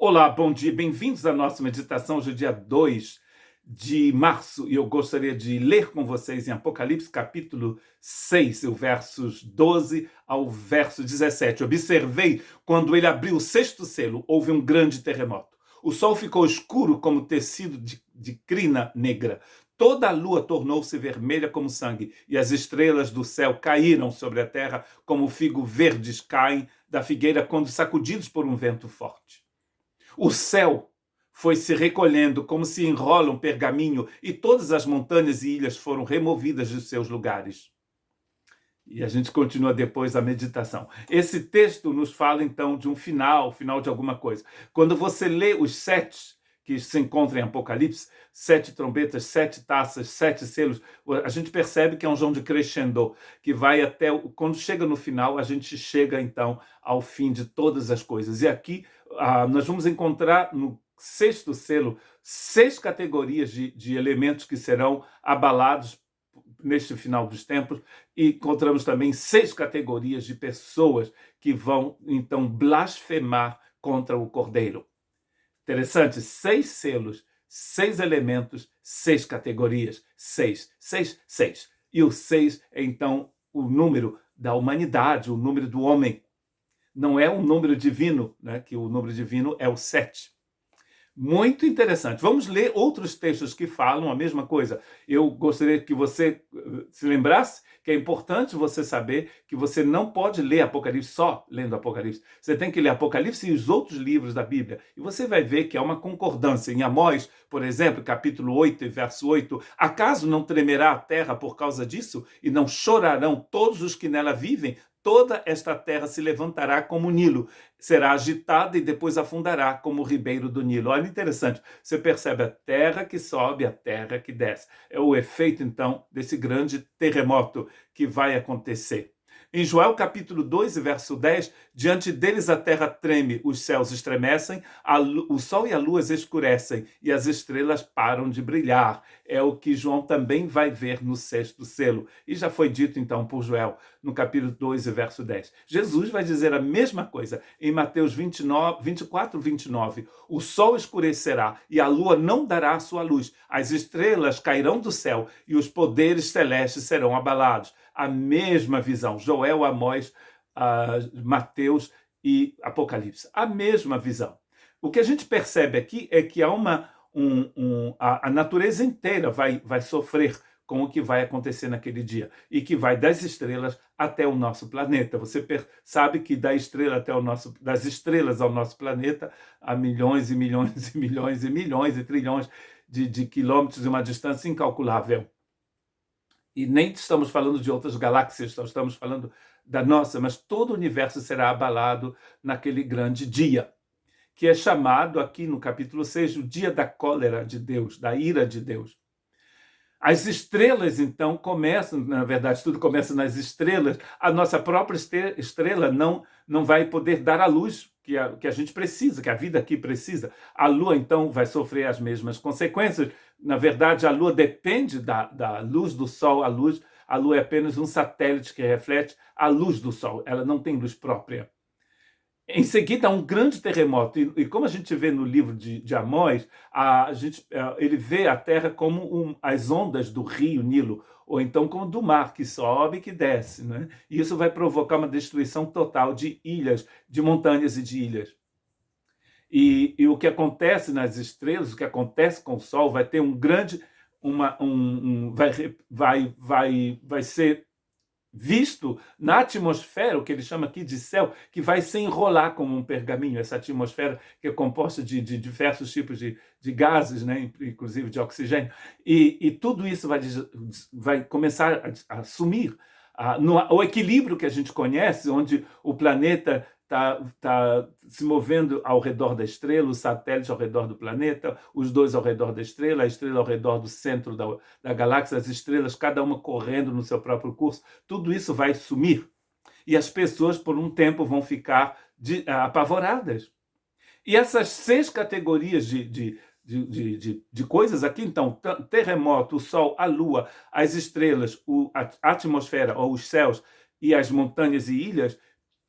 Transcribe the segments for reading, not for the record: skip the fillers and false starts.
Olá, bom dia, bem-vindos à nossa meditação hoje, dia 2 de março, e eu gostaria de ler com vocês em Apocalipse capítulo 6, o versos 12 ao verso 17. Observei, quando ele abriu o sexto selo, houve um grande terremoto. O sol ficou escuro como tecido de crina negra. Toda a lua tornou-se vermelha como sangue, e as estrelas do céu caíram sobre a terra como figos verdes caem da figueira quando sacudidos por um vento forte. O céu foi se recolhendo como se enrola um pergaminho e todas as montanhas e ilhas foram removidas de seus lugares. E a gente continua depois a meditação. Esse texto nos fala então de um final de alguma coisa. Quando você lê os sete que se encontram em Apocalipse, 7 trombetas, 7 taças, 7 selos, a gente percebe que é um jogo de crescendo, que vai até, quando chega no final, a gente chega então ao fim de todas as coisas. E aqui nós vamos encontrar no sexto selo 6 categorias de elementos que serão abalados neste final dos tempos, e encontramos também 6 categorias de pessoas que vão então blasfemar contra o Cordeiro. Interessante, 6 selos, 6 elementos, 6 categorias, 6, 6, 6. E o 6 é então o número da humanidade, o número do homem. Não é um número divino, né? Que o número divino é o 7. Muito interessante. Vamos ler outros textos que falam a mesma coisa. Eu gostaria que você se lembrasse que é importante você saber que você não pode ler Apocalipse só lendo Apocalipse. Você tem que ler Apocalipse e os outros livros da Bíblia. E você vai ver que há uma concordância. Em Amós, por exemplo, capítulo 8 e verso 8, acaso não tremerá a terra por causa disso? E não chorarão todos os que nela vivem? Toda esta terra se levantará como o Nilo, será agitada e depois afundará como o ribeiro do Nilo. Olha, interessante, você percebe a terra que sobe, a terra que desce. É o efeito, então, desse grande terremoto que vai acontecer. Em Joel capítulo 2, verso 10, diante deles a terra treme, os céus estremecem, o sol e a lua escurecem e as estrelas param de brilhar. É o que João também vai ver no sexto selo. E já foi dito então por Joel no capítulo 2, verso 10. Jesus vai dizer a mesma coisa em Mateus 24, 29. O sol escurecerá e a lua não dará a sua luz. As estrelas cairão do céu e os poderes celestes serão abalados. A mesma visão. Joel, Amós, Mateus e Apocalipse. A mesma visão. O que a gente percebe aqui é que há a natureza inteira vai sofrer com o que vai acontecer naquele dia, e que vai das estrelas até o nosso planeta. Você sabe que das estrelas ao nosso planeta há milhões e milhões e milhões e milhões e trilhões de quilômetros, e uma distância incalculável. E nem estamos falando de outras galáxias, estamos falando da nossa, mas todo o universo será abalado naquele grande dia, que é chamado aqui no capítulo 6 o dia da cólera de Deus, da ira de Deus. As estrelas, então, começam, na verdade, tudo começa nas estrelas. A nossa própria estrela não vai poder dar a luz que a gente precisa, que a vida aqui precisa. A Lua, então, vai sofrer as mesmas consequências. Na verdade, a Lua depende da luz do Sol. A Lua é apenas um satélite que reflete a luz do Sol. Ela não tem luz própria. Em seguida, há um grande terremoto. E como a gente vê no livro de Amós, ele vê a terra como as ondas do rio Nilo, ou então como do mar, que sobe e que desce. Né? E isso vai provocar uma destruição total de ilhas, de montanhas e de ilhas. E o que acontece nas estrelas, o que acontece com o Sol, vai ter um grande... vai ser visto na atmosfera, o que ele chama aqui de céu, que vai se enrolar como um pergaminho, essa atmosfera que é composta de diversos tipos de gases, né, inclusive de oxigênio, e tudo isso vai começar a sumir. O equilíbrio que a gente conhece, onde o planeta está se movendo ao redor da estrela, os satélites ao redor do planeta, os dois ao redor da estrela, a estrela ao redor do centro da galáxia, as estrelas, cada uma correndo no seu próprio curso, tudo isso vai sumir. E as pessoas, por um tempo, vão ficar apavoradas. E essas 6 categorias de coisas aqui, então, terremoto, o Sol, a Lua, as estrelas, a atmosfera ou os céus e as montanhas e ilhas,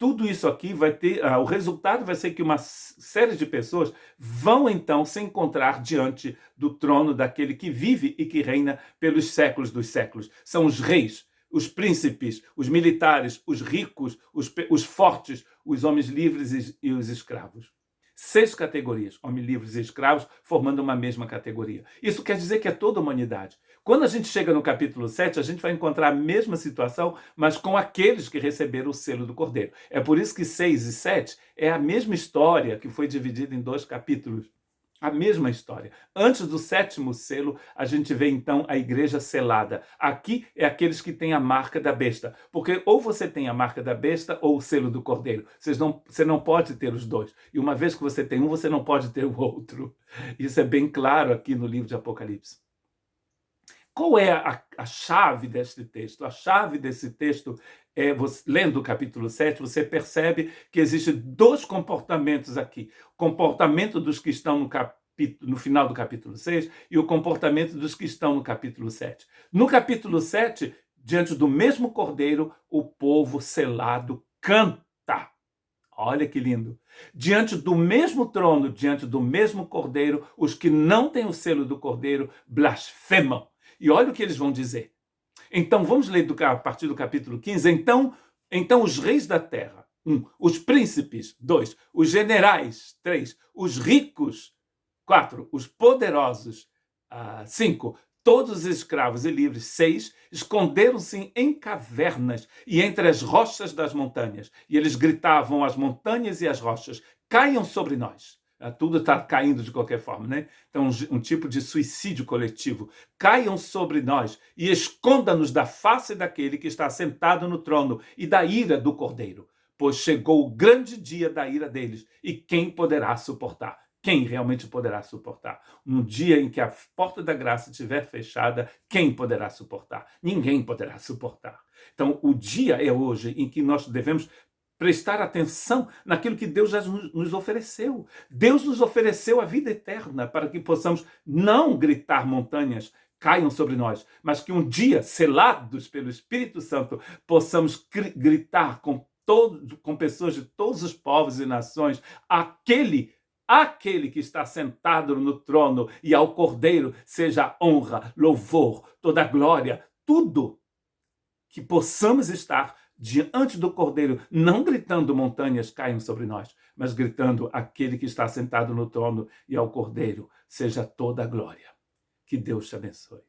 tudo isso aqui vai ter, o resultado vai ser que uma série de pessoas vão então se encontrar diante do trono daquele que vive e que reina pelos séculos dos séculos. São os reis, os príncipes, os militares, os ricos, os fortes, os homens livres e os escravos. 6 categorias, homens livres e escravos, formando uma mesma categoria. Isso quer dizer que é toda a humanidade. Quando a gente chega no capítulo 7, a gente vai encontrar a mesma situação, mas com aqueles que receberam o selo do Cordeiro. É por isso que 6 e 7 é a mesma história que foi dividida em 2 capítulos. A mesma história. Antes do 7º selo, a gente vê então a igreja selada. Aqui é aqueles que têm a marca da besta. Porque ou você tem a marca da besta ou o selo do cordeiro. Você não pode ter os dois. E uma vez que você tem um, você não pode ter o outro. Isso é bem claro aqui no livro de Apocalipse. Qual é a chave deste texto? A chave desse texto é, lendo o capítulo 7, você percebe que existem 2 comportamentos aqui. O comportamento dos que estão no final do capítulo 6 e o comportamento dos que estão no capítulo 7. No capítulo 7, diante do mesmo cordeiro, o povo selado canta. Olha que lindo. Diante do mesmo trono, diante do mesmo cordeiro, os que não têm o selo do cordeiro blasfemam. E olha o que eles vão dizer. Então, vamos ler a partir do capítulo 15. Então os reis da terra, 1. Os príncipes, 2. Os generais, 3. Os ricos, 4. Os poderosos, 5. Todos os escravos e livres, 6. Esconderam-se em cavernas e entre as rochas das montanhas. E eles gritavam às montanhas e às rochas, caiam sobre nós. Tudo está caindo de qualquer forma, né? Então, um tipo de suicídio coletivo. Caiam sobre nós e esconda-nos da face daquele que está sentado no trono e da ira do Cordeiro. Pois chegou o grande dia da ira deles. E quem poderá suportar? Quem realmente poderá suportar? No dia em que a porta da graça estiver fechada, quem poderá suportar? Ninguém poderá suportar. Então, o dia é hoje em que nós devemos prestar atenção naquilo que Deus já nos ofereceu. Deus nos ofereceu a vida eterna para que possamos não gritar montanhas caiam sobre nós, mas que um dia, selados pelo Espírito Santo, possamos gritar com pessoas de todos os povos e nações, aquele que está sentado no trono e ao Cordeiro seja honra, louvor, toda glória, tudo que possamos estar diante do Cordeiro, não gritando montanhas caiam sobre nós, mas gritando aquele que está sentado no trono e ao Cordeiro, seja toda a glória. Que Deus te abençoe.